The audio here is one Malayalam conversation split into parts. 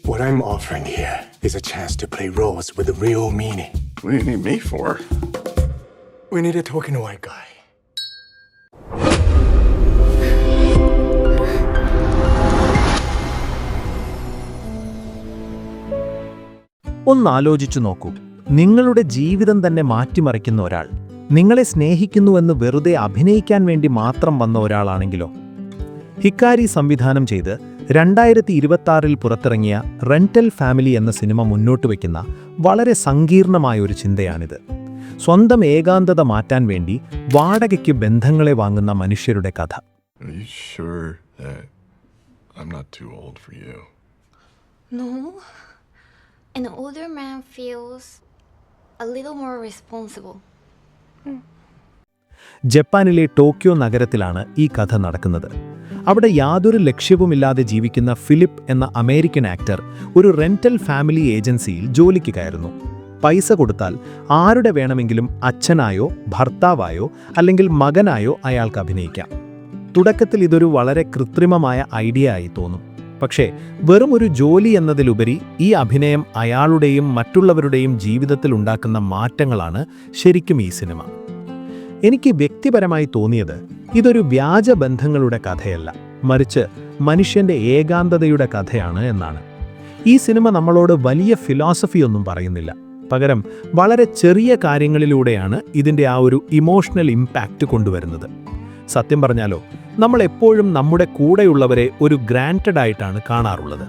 What I'm offering here is a chance to play roles with a real meaning. What do you need me for? We need a token white guy. ഒന്നാലോചിച്ചു നോക്കൂ, നിങ്ങളുടെ ജീവിതം തന്നെ മാറ്റിമറിക്കുന്ന ഒരാൾ നിങ്ങളെ സ്നേഹിക്കുന്നുവെന്ന് വെറുതെ അഭിനയിക്കാൻ വേണ്ടി മാത്രം വന്ന ഒരാളാണെങ്കിലോ? ഹിക്കാരി സംവിധാനം ചെയ്ത് 2026 പുറത്തിറങ്ങിയ റെന്റൽ ഫാമിലി എന്ന സിനിമ മുന്നോട്ട് വയ്ക്കുന്ന വളരെ സങ്കീർണമായ ഒരു ചിന്തയാണിത്. സ്വന്തം ഏകാന്തത മാറ്റാൻ വേണ്ടി വാടകയ്ക്ക് ബന്ധങ്ങളെ വാങ്ങുന്ന മനുഷ്യരുടെ കഥ. Are you sure that I'm not too old for you? No. An older man feels a little more responsible. ജപ്പാനിലെ ടോക്കിയോ നഗരത്തിലാണ് ഈ കഥ നടക്കുന്നത്. അവിടെ യാതൊരു ലക്ഷ്യവുമില്ലാതെ ജീവിക്കുന്ന ഫിലിപ്പ് എന്ന അമേരിക്കൻ ആക്ടർ ഒരു റെന്റൽ ഫാമിലി ഏജൻസിയിൽ ജോലിക്ക് കയറുന്നു. പൈസ കൊടുത്താൽ ആരുടെ വേണമെങ്കിലും അച്ഛനായോ ഭർത്താവായോ അല്ലെങ്കിൽ മകനായോ അയാൾക്ക് അഭിനയിക്കാം. തുടക്കത്തിൽ ഇതൊരു വളരെ കൃത്രിമമായ ഐഡിയ ആയി തോന്നും. പക്ഷേ വെറും ഒരു ജോലി എന്നതിലുപരി ഈ അഭിനയം അയാളുടെയും മറ്റുള്ളവരുടെയും ജീവിതത്തിൽ ഉണ്ടാക്കുന്ന മാറ്റങ്ങളാണ് ശരിക്കും ഈ സിനിമ. എനിക്ക് വ്യക്തിപരമായി തോന്നിയത് ഇതൊരു വ്യാജ ബന്ധങ്ങളുടെ കഥയല്ല, മറിച്ച് മനുഷ്യന്റെ ഏകാന്തതയുടെ കഥയാണ് എന്നാണ്. ഈ സിനിമ നമ്മളോട് വലിയ ഫിലോസഫിയൊന്നും പറയുന്നില്ല, പകരം വളരെ ചെറിയ കാര്യങ്ങളിലൂടെയാണ് ഇതിൻ്റെ ആ ഒരു ഇമോഷണൽ ഇമ്പാക്റ്റ് കൊണ്ടുവരുന്നത്. സത്യം പറഞ്ഞാലോ, നമ്മൾ എപ്പോഴും നമ്മുടെ കൂടെയുള്ളവരെ ഒരു ഗ്രാൻറ്റഡ് ആയിട്ടാണ് കാണാറുള്ളത്.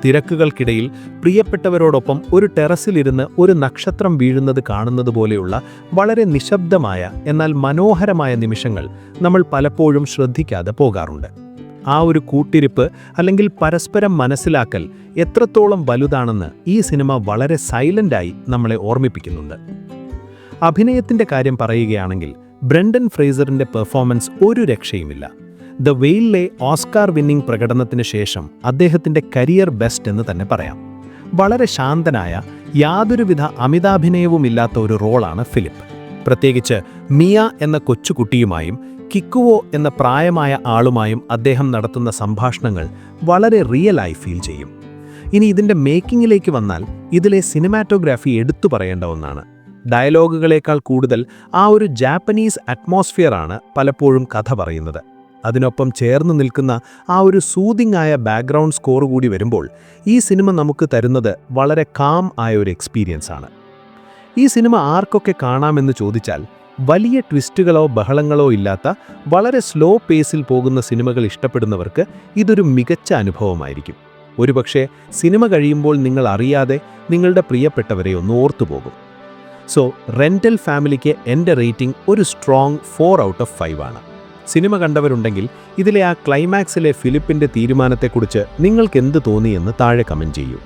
തിരക്കുകൾക്കിടയിൽ പ്രിയപ്പെട്ടവരോടൊപ്പം ഒരു ടെറസിലിരുന്ന് ഒരു നക്ഷത്രം വീഴുന്നത് കാണുന്നത് പോലെയുള്ള വളരെ നിശബ്ദമായ എന്നാൽ മനോഹരമായ നിമിഷങ്ങൾ നമ്മൾ പലപ്പോഴും ശ്രദ്ധിക്കാതെ പോകാറുണ്ട്. ആ ഒരു കൂട്ടിരിപ്പ് അല്ലെങ്കിൽ പരസ്പരം മനസ്സിലാക്കൽ എത്രത്തോളം വലുതാണെന്ന് ഈ സിനിമ വളരെ സൈലൻ്റായി നമ്മളെ ഓർമ്മിപ്പിക്കുന്നുണ്ട്. അഭിനയത്തിൻ്റെ കാര്യം പറയുകയാണെങ്കിൽ ബ്രെൻഡൻ ഫ്രേസറിൻ്റെ പെർഫോമൻസ് ഒരു രക്ഷയുമില്ല. ദ വെയിലിലെ ഓസ്കാർ വിന്നിംഗ് പ്രകടനത്തിന് ശേഷം അദ്ദേഹത്തിൻ്റെ കരിയർ ബെസ്റ്റ് എന്ന് തന്നെ പറയാം. വളരെ ശാന്തനായ, യാതൊരുവിധ അമിതാഭിനയവുമില്ലാത്ത ഒരു റോളാണ് ഫിലിപ്പ്. പ്രത്യേകിച്ച് മിയ എന്ന കൊച്ചുകുട്ടിയുമായും കിക്കുവോ എന്ന പ്രായമായ ആളുമായും അദ്ദേഹം നടത്തുന്ന സംഭാഷണങ്ങൾ വളരെ റിയലായി ഫീൽ ചെയ്യും. ഇനി ഇതിൻ്റെ മേക്കിങ്ങിലേക്ക് വന്നാൽ ഇതിലെ സിനിമാറ്റോഗ്രാഫി എടുത്തു പറയേണ്ട ഒന്നാണ്. ഡയലോഗുകളേക്കാൾ കൂടുതൽ ആ ഒരു ജാപ്പനീസ് അറ്റ്മോസ്ഫിയറാണ് പലപ്പോഴും കഥ പറയുന്നത്. അതിനൊപ്പം ചേർന്ന് നിൽക്കുന്ന ആ ഒരു സൂതിങ് ആയ ബാക്ക്ഗ്രൗണ്ട് സ്കോർ കൂടി വരുമ്പോൾ ഈ സിനിമ നമുക്ക് തരുന്നത് വളരെ കാം ആയ ഒരു എക്സ്പീരിയൻസ് ആണ്. ഈ സിനിമ ആർക്കൊക്കെ കാണാമെന്ന് ചോദിച്ചാൽ, വലിയ ട്വിസ്റ്റുകളോ ബഹളങ്ങളോ ഇല്ലാത്ത വളരെ സ്ലോ പേസിൽ പോകുന്ന സിനിമകൾ ഇഷ്ടപ്പെടുന്നവർക്ക് ഇതൊരു മികച്ച അനുഭവമായിരിക്കും. ഒരുപക്ഷെ സിനിമ കഴിയുമ്പോൾ നിങ്ങൾ അറിയാതെ നിങ്ങളുടെ പ്രിയപ്പെട്ടവരെ ഒന്ന് ഓർത്തുപോകും. സോ റെന്റൽ ഫാമിലിക്ക് എൻ്റെ റേറ്റിംഗ് ഒരു സ്ട്രോങ് 4/5 ആണ്. സിനിമ കണ്ടവരുണ്ടെങ്കിൽ ഇതിലെ ആ ക്ലൈമാക്സിലെ ഫിലിപ്പിൻ്റെ തീരുമാനത്തെക്കുറിച്ച് നിങ്ങൾക്ക് എന്ത് തോന്നിയെന്ന് താഴെ കമൻറ്റ് ചെയ്യൂ.